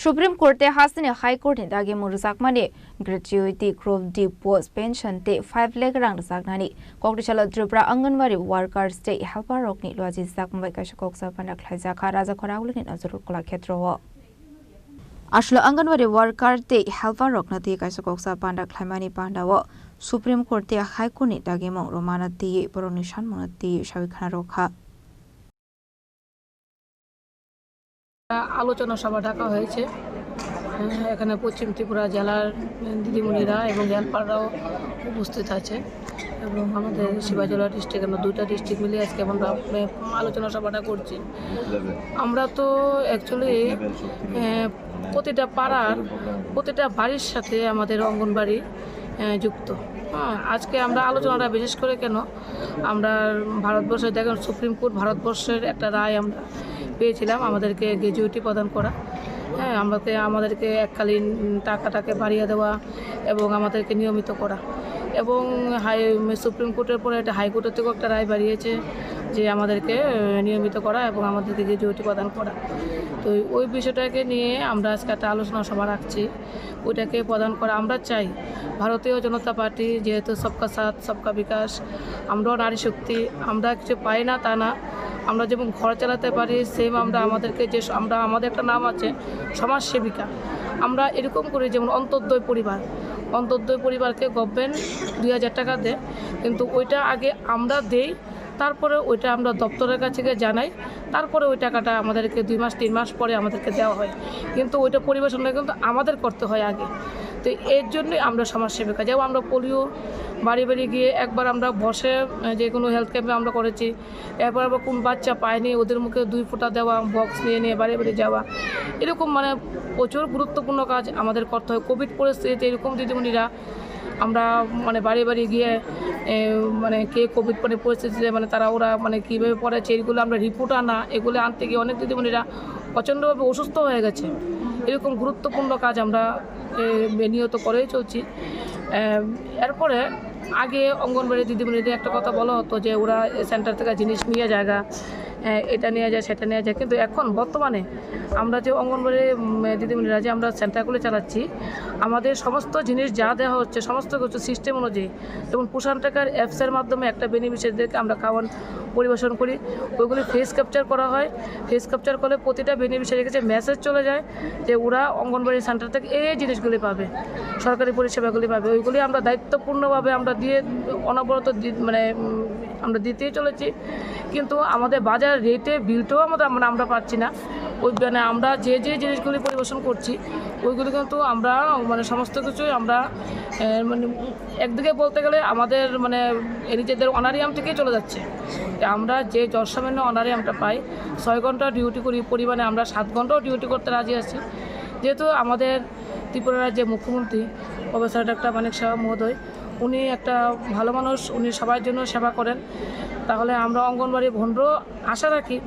Supreme কোর্টে হাসিনে হাইকোর্টে দাগে মুরুজাকমানি gratuity group D post pension তে 5 লাখ রাং জাগনানি ককরিচাল ত্রিপুরা অঙ্গনবাড়ি ওয়ার্কার্স তে হেল্পার রকনি লজি জাকমাই কাশা koksa পানা খাইজাখা রাজা খরাগুলনি নজরুল কলা ক্ষেত্রও আসলে অঙ্গনবাড়ি ওয়ার্কার তে হেল্পার রকনাতি কাশা koksa পান্ডা খাইমানি পান্ডাও সুপ্রিম কোর্টে হাইকোর্টে দাগে মং রমানাতি পরনিশান মনাতি সাবিখানা রক্ষা আলোচনা সভা ডাকা হয়েছে। এখানে পশ্চিম ত্রিপুরা জেলার দিদিমণিরা এবং হেল্পাররাও উপস্থিত আছে এবং আমাদের শিবাজলা ডিস্ট্রিক্ট আমরা দুইটা ডিস্ট্রিক্ট মিলিয়ে আজকে আমরা আলোচনা সভাটা করছি। আমরা তো অ্যাকচুয়ালি প্রতিটা পাড়ার প্রতিটা বাড়ির সাথে আমাদের অঙ্গনবাড়ি যুক্ত। আজকে আমরা আলোচনাটা বিশেষ করে কেন আমরা ভারতবর্ষে দেখেন সুপ্রিম কোর্ট ভারতবর্ষের একটা রায় আমরা পেয়েছিলাম আমাদেরকে গ্র্যাচুইটি প্রদান করা, আমাদেরকে এককালীন টাকাটাকে বাড়িয়ে দেওয়া এবং আমাদেরকে নিয়মিত করা এবং সুপ্রিম কোর্টের পরে একটা হাইকোর্টের থেকেও একটা রায় বাড়িয়েছে যে আমাদেরকে নিয়মিত করা এবং আমাদেরকে গ্র্যাচুইটি প্রদান করা। তো ওই বিষয়টাকে নিয়ে আমরা আজকে একটা আলোচনা সভা রাখছি, ওইটাকে প্রদান করা। আমরা চাই ভারতীয় জনতা পার্টি যেহেতু সবকা সাথ সবকা বিকাশ, আমরাও নারী শক্তি, আমরা কিছু পাই না তা না, আমরা যেমন ঘর চালাতে পারি সেম আমাদেরকে যে আমাদের একটা নাম আছে সমাজসেবিকা। আমরা এরকম করি যেমন অন্তর্দয় পরিবারকে গভর্নমেন্ট 2000 টাকা দেয়, কিন্তু ওইটা আগে আমরা দেই, তারপরে ওইটা আমরা দপ্তরের কাছে গিয়ে জানাই, তারপরে ওই টাকাটা আমাদেরকে 2 মাস 3 মাস পরে আমাদেরকে দেওয়া হয়, কিন্তু ওইটা পরিবেশনটা কিন্তু আমাদের করতে হয় আগে। তো এর জন্যই আমরা সমাজসেবিকা। যেমন আমরা পোলিও বাড়ি বাড়ি গিয়ে একবার আমরা বসে যে কোনো হেলথ ক্যাম্পে আমরা করেছি, এরপর আবার কোন বাচ্চা পায়নি ওদের মুখে 2 ফোঁটা দেওয়া, বক্স নিয়ে বাড়ি বাড়ি যাওয়া, এরকম প্রচুর গুরুত্বপূর্ণ কাজ আমাদের করতে হয়। কোভিড পরিস্থিতিতে এরকম দিদিমণিরা আমরা বাড়ি বাড়ি গিয়ে কে কোভিড পরিস্থিতিতে ওরা কীভাবে পড়েছে এগুলো আমরা রিপোর্ট আনা, এগুলো আনতে গিয়ে অনেক দিদিমণিরা প্রচণ্ডভাবে অসুস্থ হয়ে গেছে। এরকম গুরুত্বপূর্ণ কাজ আমরা নিয়ত করেই চলছি। এরপরে আগে অঙ্গনবাড়ি দিদিমণিদের একটা কথা বলা হতো যে ওরা সেন্টার থেকে জিনিস নিয়ে জায়গা এটা নিয়ে যায় সেটা নিয়ে যায়, কিন্তু এখন বর্তমানে আমরা যে অঙ্গনবাড়ি দিদিমণিরা যে আমরা সেন্টারগুলো চালাচ্ছি, আমাদের সমস্ত জিনিস যা দেওয়া হচ্ছে সমস্ত কিছু সিস্টেম অনুযায়ী, যেমন পোষণ টাকার অ্যাপসের মাধ্যমে একটা বেনিফিশিয়ারিদেরকে আমরা খাওয়ান পরিবেশন করি, ওইগুলি ফেস ক্যাপচার করা হয়। ফেস ক্যাপচার করলে প্রতিটা বেনিফিশিয়ারির কাছে মেসেজ চলে যায় যে ওরা অঙ্গনবাড়ি সেন্টার থেকে এই জিনিসগুলি পাবে, সরকারি পরিষেবাগুলি পাবে। ওইগুলি আমরা দায়িত্বপূর্ণভাবে আমরা দিয়ে অনবরত আমরা দিতেই চলেছি, কিন্তু আমাদের বাজার রেটে বিলটাও আমরা পাচ্ছি না। ওই আমরা যে জিনিসগুলি পরিবেশন করছি ওইগুলি কিন্তু আমরা সমস্ত কিছুই আমরা একদিকে বলতে গেলে আমাদের নিজেদের অনারিয়াম থেকেই চলে যাচ্ছে। আমরা যে যৎসামান্য অনারিয়ামটা পাই, 6 ঘন্টা ডিউটি করি, পরিমাণে আমরা 7 ঘন্টাও ডিউটি করতে রাজি আছি। যেহেতু আমাদের ত্রিপুরা রাজ্যের মুখ্যমন্ত্রী প্রফেসর ডক্টর মানিক সাহা মহোদয় উনি একটা ভালো মানুষ, উনি সবার জন্য সেবা করেন, তাহলে আমরা অঙ্গনবাড়ি ভন্ড আশা রাখি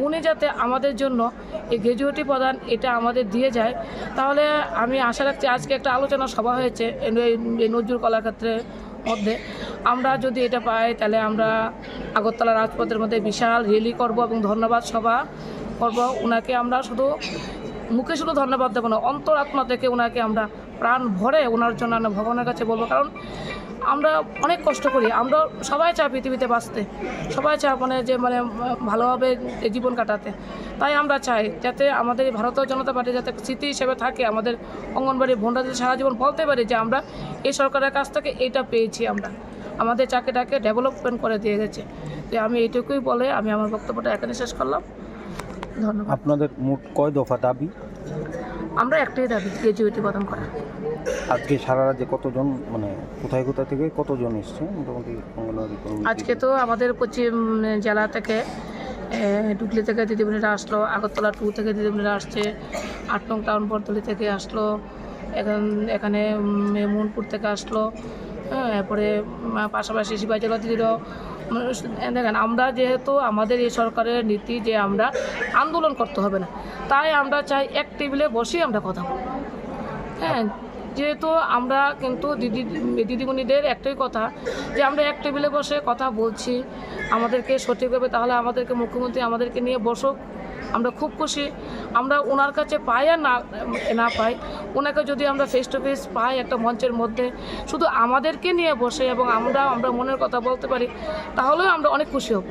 উনি যাতে আমাদের জন্য এই গ্র্যাচুইটি প্রদান এটা আমাদের দিয়ে যায়। তাহলে আমি আশা রাখছি আজকে একটা আলোচনা সভা হয়েছে এই নজরুল কলাক্ষেত্রের মধ্যে, আমরা যদি এটা পাই তাহলে আমরা আগরতলা রাজপথের মধ্যে বিশাল র্যালি করব এবং ধন্যবাদ সভা করব। ওনাকে আমরা মুখে শুধু ধন্যবাদ দেবো না, অন্তরাত্মা থেকে ওনাকে আমরা প্রাণ ভরে ওনার জন্য আমরা ভগবানের কাছে বলবো। কারণ আমরা অনেক কষ্ট করি, আমরা সবাই চাই পৃথিবীতে বাঁচতে, সবাই চাই যে ভালোভাবে জীবন কাটাতে। তাই আমরা চাই যাতে আমাদের ভারতীয় জনতা পার্টি যাতে স্মৃতি হিসেবে থাকে, আমাদের অঙ্গনবাড়ি ভোটারদের সারা জীবন বলতে পারি যে আমরা এই সরকারের কাছ থেকে এটা পেয়েছি, আমরা আমাদের চাকরিটাকে ডেভেলপমেন্ট করে দিয়ে গেছে। তো আমি এইটুকুই বলে আমি আমার বক্তব্যটা এখানে শেষ করলাম। ধন্যবাদ। আপনাদের মোট কয় দফা দাবি? আমরা একটাই দাবি, গ্র্যাচুইটি প্রদান করা। আজকে সারা রাজ্যে কতজন কোথায় থেকে কতজন এসছে মোটামুটি অঙ্গনওয়াড়ি কর্মী? আজকে তো আমাদের পশ্চিম জেলা থেকে ডুগলি থেকে দিদিমণিরা আসলো, আগরতলা 2 থেকে দিদিমণিরা আসছে, 8 নং টাউন বরতলি থেকে আসলো, এখানে মোহনপুর থেকে আসলো, এরপরে পাশাপাশি শিবাজলা দিদিরও। দেখেন আমরা যেহেতু আমাদের এই সরকারের নীতি যে আমরা আন্দোলন করতে হবে না, তাই আমরা চাই এক টেবিলে বসেই আমরা কথা বলব। যেহেতু আমরা কিন্তু দিদিমণিদের একটাই কথা যে আমরা এক টেবিলে বসে কথা বলছি, আমাদেরকে সঠিকভাবে, তাহলে আমাদেরকে মুখ্যমন্ত্রী আমাদেরকে নিয়ে বসুক, আমরা খুব খুশি। আমরা ওনার কাছে পাই আর না পাই, ওনাকে যদি আমরা ফেস টু ফেস পাই একটা মঞ্চের মধ্যে, শুধু আমাদেরকে নিয়ে বসে এবং আমরা মনের কথা বলতে পারি, তাহলেও আমরা অনেক খুশি হব।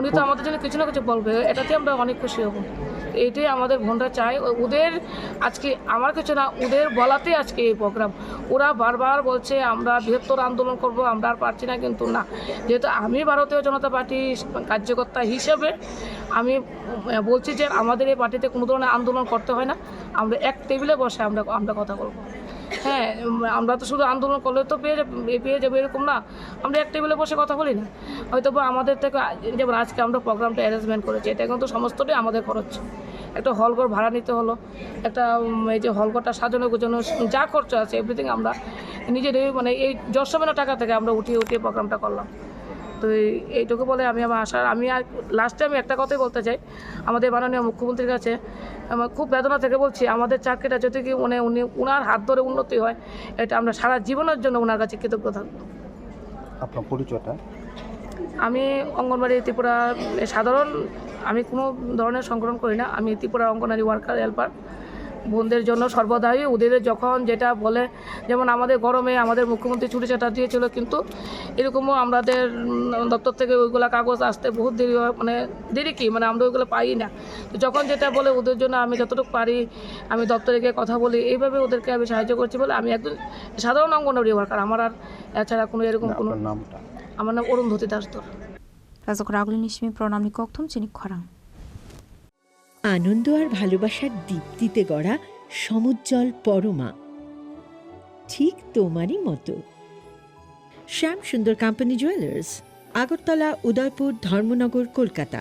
উনি তো আমাদের জন্য কিছু না কিছু বলবে, এটাতে আমরা অনেক খুশি হব। এইটাই আমাদের বোনরা চায়। ওদের আজকে আমার কিছু না, ওদের বলাতে আজকে এই প্রোগ্রাম। ওরা বারবার বলছে আমরা বৃহত্তর আন্দোলন করব, আমরা আর পারছি না, কিন্তু না, যেহেতু আমি ভারতীয় জনতা পার্টির কার্যকর্তা হিসেবে আমি বলছি যে আমাদের এই পার্টিতে কোনো ধরনের আন্দোলন করতে হয় না, আমরা এক টেবিলে বসে আমরা কথা বলবো। হ্যাঁ, আমরা তো শুধু আন্দোলন করলে তো পেয়ে যাবে এরকম না, আমরা এক টেবিলে বসে কথা বলি না। হয়তো বা আমাদের থেকে যেমন আজকে আমরা প্রোগ্রামটা অ্যারেঞ্জমেন্ট করেছি, এটা কিন্তু সমস্তটাই আমাদের খরচ। একটা হলঘর ভাড়া নিতে হলো, একটা এই যে হলঘরটা সাজানো গোছানো যা খরচ আছে এভরিথিং আমরা নিজেদের মানে এই যশোমের টাকা থেকে আমরা উঠিয়ে প্রোগ্রামটা করলাম। তো এইটুকু বলে আমি আমার আশা, আমি আর লাস্টে আমি একটা কথাই বলতে চাই, আমাদের মাননীয় মুখ্যমন্ত্রীর কাছে আমার খুব বেদনা থেকে বলছি, আমাদের চাকরিটা যদি কি উনি ওনার হাত ধরে উন্নতি হয়, এটা আমরা সারা জীবনের জন্য ওনার কাছে কৃতজ্ঞ থাকবো। আপনার পরিচয়টা? আমি অঙ্গনবাড়ি ত্রিপুরা সাধারণ, আমি কোনো ধরনের সংগঠন করি না, আমি ত্রিপুরা অঙ্গনবাড়ি ওয়ার্কার হেল্পার। বোনদের জন্য সর্বদাই ওদের যখন যেটা বলে, যেমন আমাদের গরমে আমাদের মুখ্যমন্ত্রী ছুটি ছাটা দিয়েছিল, কিন্তু এরকমও আমাদের দপ্তর থেকে ওইগুলো কাগজ আসতে বহুত দেরি হয়, মানে দেরি কি মানে আমরা ওইগুলো পাই না। তো যখন যেটা বলে ওদের জন্য আমি যতটুকু পারি আমি দপ্তরে গিয়ে কথা বলি, এইভাবে ওদেরকে আমি সাহায্য করছি বলে আমি একজন সাধারণ অঙ্গনবাড়ি ওয়ার্কার। আমার আর এছাড়া কোনো এরকম কোনো নামটা? আমার নাম অরুন্ধতী দাসদর। রাজক রাগুলি নিশমি প্রণামী কক্থম চিনি খরাং। আনন্দ আর ভালোবাসার দীপ্তিতে গড়া সমুজ্জ্বল পরমা, ঠিক তোমারই মতো। শ্যাম সুন্দর কোম্পানি জুয়েলার্স, আগরতলা, উদয়পুর, ধর্মনগর, কলকাতা।